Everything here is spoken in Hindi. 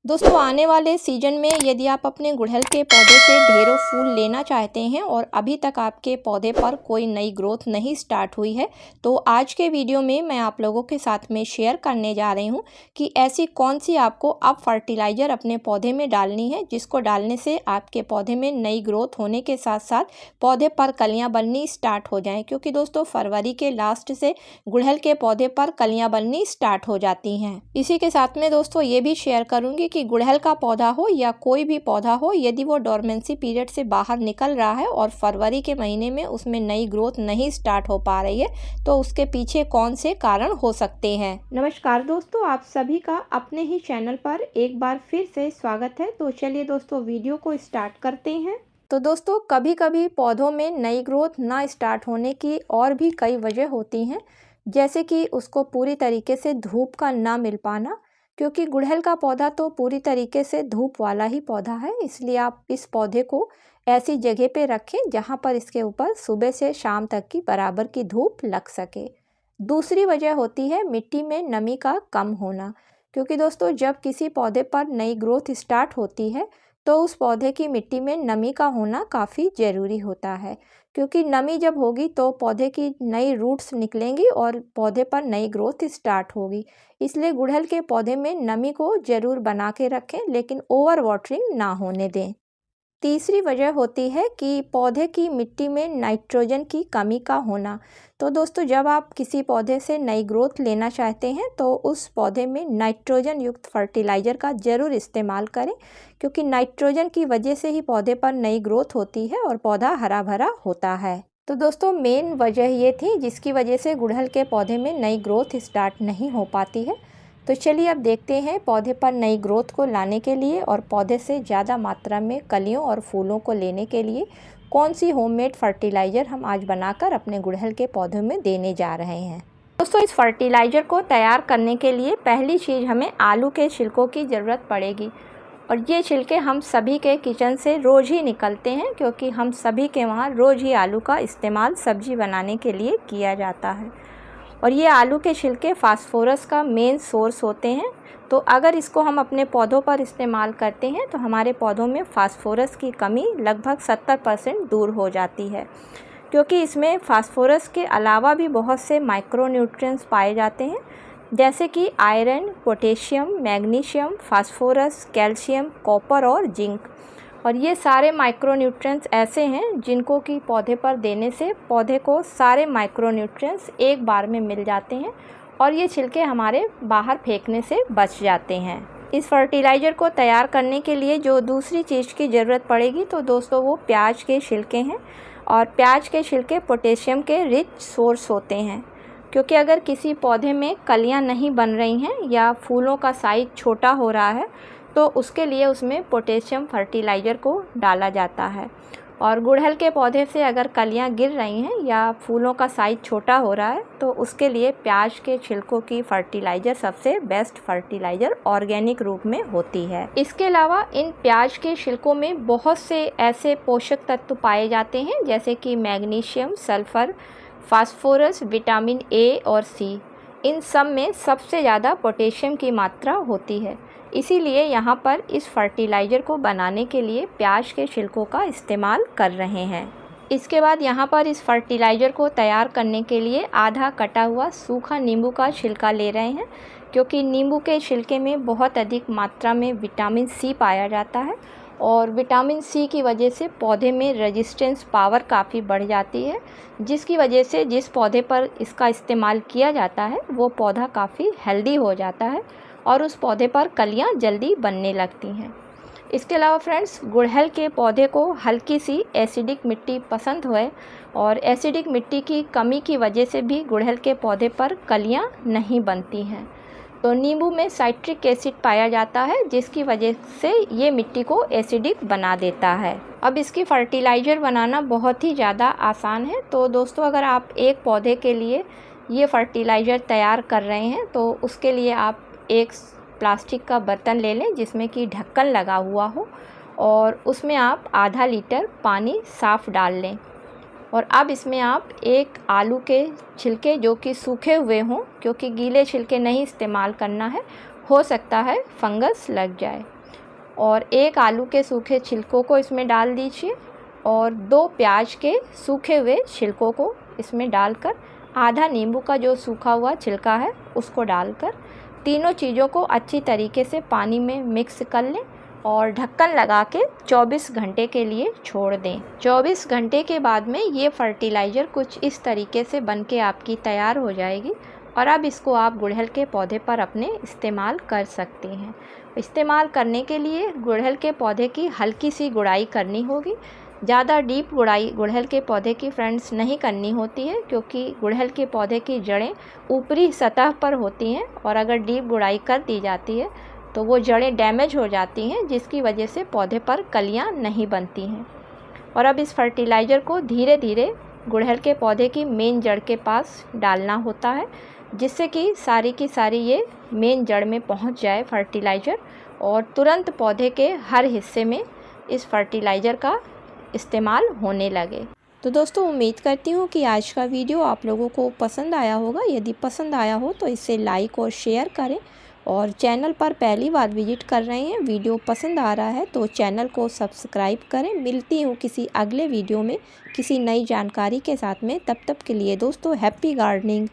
दोस्तों आने वाले सीजन में यदि आप अपने गुड़हल के पौधे से ढेरों फूल लेना चाहते हैं और अभी तक आपके पौधे पर कोई नई ग्रोथ नहीं स्टार्ट हुई है, तो आज के वीडियो में मैं आप लोगों के साथ में शेयर करने जा रही हूं कि ऐसी कौन सी आपको अब फर्टिलाइज़र अपने पौधे में डालनी है जिसको डालने से आपके पौधे में नई ग्रोथ होने के साथ साथ पौधे पर कलियाँ बननी स्टार्ट हो जाएँ। क्योंकि दोस्तों फरवरी के लास्ट से गुड़हल के पौधे पर कलियाँ बननी स्टार्ट हो जाती हैं। इसी के साथ में दोस्तों ये भी शेयर करूँगी कि गुड़हल का पौधा हो या कोई भी पौधा हो, यदि वो डोरमेंसी पीरियड से बाहर निकल रहा है और फरवरी के महीने में उसमें नई ग्रोथ नहीं स्टार्ट हो पा रही है, तो उसके पीछे कौन से कारण हो सकते हैं। नमस्कार दोस्तों, आप सभी का अपने ही चैनल पर एक बार फिर से स्वागत है। तो चलिए दोस्तों वीडियो को स्टार्ट करते हैं। तो दोस्तों कभी कभी पौधों में नई ग्रोथ ना स्टार्ट होने की और भी कई वजह होती हैं, जैसे कि उसको पूरी तरीके से धूप का ना मिल पाना। क्योंकि गुड़हल का पौधा तो पूरी तरीके से धूप वाला ही पौधा है, इसलिए आप इस पौधे को ऐसी जगह पे रखें जहाँ पर इसके ऊपर सुबह से शाम तक की बराबर की धूप लग सके। दूसरी वजह होती है मिट्टी में नमी का कम होना। क्योंकि दोस्तों जब किसी पौधे पर नई ग्रोथ स्टार्ट होती है तो उस पौधे की मिट्टी में नमी का होना काफ़ी ज़रूरी होता है। क्योंकि नमी जब होगी तो पौधे की नई रूट्स निकलेंगी और पौधे पर नई ग्रोथ स्टार्ट होगी। इसलिए गुड़हल के पौधे में नमी को ज़रूर बना के रखें, लेकिन ओवर वाटरिंग ना होने दें। तीसरी वजह होती है कि पौधे की मिट्टी में नाइट्रोजन की कमी का होना। तो दोस्तों जब आप किसी पौधे से नई ग्रोथ लेना चाहते हैं तो उस पौधे में नाइट्रोजन युक्त फर्टिलाइज़र का ज़रूर इस्तेमाल करें, क्योंकि नाइट्रोजन की वजह से ही पौधे पर नई ग्रोथ होती है और पौधा हरा भरा होता है। तो दोस्तों मेन वजह ये थी जिसकी वजह से गुड़हल के पौधे में नई ग्रोथ स्टार्ट नहीं हो पाती है। तो चलिए अब देखते हैं पौधे पर नई ग्रोथ को लाने के लिए और पौधे से ज़्यादा मात्रा में कलियों और फूलों को लेने के लिए कौन सी होममेड फर्टिलाइज़र हम आज बनाकर अपने गुड़हल के पौधों में देने जा रहे हैं। दोस्तों इस फर्टिलाइज़र को तैयार करने के लिए पहली चीज़ हमें आलू के छिलकों की ज़रूरत पड़ेगी। और ये छिलके हम सभी के किचन से रोज़ ही निकलते हैं, क्योंकि हम सभी के वहाँ रोज़ ही आलू का इस्तेमाल सब्ज़ी बनाने के लिए किया जाता है। और ये आलू के छिलके फास्फोरस का मेन सोर्स होते हैं। तो अगर इसको हम अपने पौधों पर इस्तेमाल करते हैं तो हमारे पौधों में फास्फोरस की कमी लगभग 70% दूर हो जाती है। क्योंकि इसमें फास्फोरस के अलावा भी बहुत से माइक्रोन्यूट्रिएंट्स पाए जाते हैं, जैसे कि iron, potassium, magnesium, phosphorus, calcium, copper और जिंक। और ये सारे माइक्रोन्यूट्रिएंट्स ऐसे हैं जिनको कि पौधे पर देने से पौधे को सारे माइक्रोन्यूट्रिएंट्स एक बार में मिल जाते हैं और ये छिलके हमारे बाहर फेंकने से बच जाते हैं। इस फर्टिलाइज़र को तैयार करने के लिए जो दूसरी चीज़ की ज़रूरत पड़ेगी तो दोस्तों वो प्याज के छिलके हैं। और प्याज के छिलके पोटेशियम के रिच सोर्स होते हैं। क्योंकि अगर किसी पौधे में कलियां नहीं बन रही हैं या फूलों का साइज़ छोटा हो रहा है तो उसके लिए उसमें पोटेशियम फर्टिलाइज़र को डाला जाता है। और गुड़हल के पौधे से अगर कलियां गिर रही हैं या फूलों का साइज़ छोटा हो रहा है तो उसके लिए प्याज के छिलकों की फर्टिलाइज़र सबसे बेस्ट फर्टिलाइज़र ऑर्गेनिक रूप में होती है। इसके अलावा इन प्याज के छिलकों में बहुत से ऐसे पोषक तत्व पाए जाते हैं, जैसे कि magnesium, sulphur, phosphorus, vitamin A और सी। इन सब में सबसे ज़्यादा पोटेशियम की मात्रा होती है। इसीलिए यहाँ पर इस फर्टिलाइज़र को बनाने के लिए प्याज के छिलकों का इस्तेमाल कर रहे हैं। इसके बाद यहाँ पर इस फर्टिलाइज़र को तैयार करने के लिए आधा कटा हुआ सूखा नींबू का छिलका ले रहे हैं, क्योंकि नींबू के छिलके में बहुत अधिक मात्रा में विटामिन सी पाया जाता है और विटामिन सी की वजह से पौधे में रेजिस्टेंस पावर काफ़ी बढ़ जाती है, जिसकी वजह से जिस पौधे पर इसका इस्तेमाल किया जाता है वो पौधा काफ़ी हेल्दी हो जाता है और उस पौधे पर कलियां जल्दी बनने लगती हैं। इसके अलावा फ्रेंड्स गुड़हल के पौधे को हल्की सी एसिडिक मिट्टी पसंद है और एसिडिक मिट्टी की कमी की वजह से भी गुड़हल के पौधे पर कलियां नहीं बनती हैं। तो नींबू में साइट्रिक एसिड पाया जाता है, जिसकी वजह से ये मिट्टी को एसिडिक बना देता है। अब इसकी फर्टिलाइज़र बनाना बहुत ही ज़्यादा आसान है। तो दोस्तों अगर आप एक पौधे के लिए ये फर्टिलाइज़र तैयार कर रहे हैं तो उसके लिए आप एक प्लास्टिक का बर्तन ले लें जिसमें कि ढक्कन लगा हुआ हो और उसमें आप आधा लीटर पानी साफ़ डाल लें। और अब इसमें आप एक आलू के छिलके जो कि सूखे हुए हों, क्योंकि गीले छिलके नहीं इस्तेमाल करना है, हो सकता है फंगस लग जाए। और 1 आलू के सूखे छिलकों को इसमें डाल दीजिए और 2 प्याज के सूखे हुए छिलकों को इसमें डालकर, आधा नींबू का जो सूखा हुआ छिलका है उसको डालकर, तीनों चीज़ों को अच्छी तरीके से पानी में मिक्स कर लें और ढक्कन लगा के 24 घंटे के लिए छोड़ दें। 24 घंटे के बाद में ये फर्टिलाइज़र कुछ इस तरीके से बन के आपकी तैयार हो जाएगी और अब इसको आप गुड़हल के पौधे पर अपने इस्तेमाल कर सकती हैं। इस्तेमाल करने के लिए गुड़हल के पौधे की हल्की सी गुड़ाई करनी होगी। ज़्यादा डीप गुड़ाई गुड़हल के पौधे की फ्रेंड्स नहीं करनी होती है, क्योंकि गुड़हल के पौधे की जड़ें ऊपरी सतह पर होती हैं और अगर डीप गुड़ाई कर दी जाती है तो वो जड़ें डैमेज हो जाती हैं, जिसकी वजह से पौधे पर कलियां नहीं बनती हैं। और अब इस फर्टिलाइज़र को धीरे धीरे गुड़हल के पौधे की मेन जड़ के पास डालना होता है, जिससे कि सारी की सारी ये मेन जड़ में पहुंच जाए फर्टिलाइज़र और तुरंत पौधे के हर हिस्से में इस फर्टिलाइज़र का इस्तेमाल होने लगे। तो दोस्तों, उम्मीद करती हूँ कि आज का वीडियो आप लोगों को पसंद आया होगा। यदि पसंद आया हो तो इसे लाइक और शेयर करें और चैनल पर पहली बार विजिट कर रहे हैं, वीडियो पसंद आ रहा है तो चैनल को सब्सक्राइब करें। मिलती हूँ किसी अगले वीडियो में किसी नई जानकारी के साथ में। तब तक के लिए दोस्तों, हैप्पी गार्डनिंग।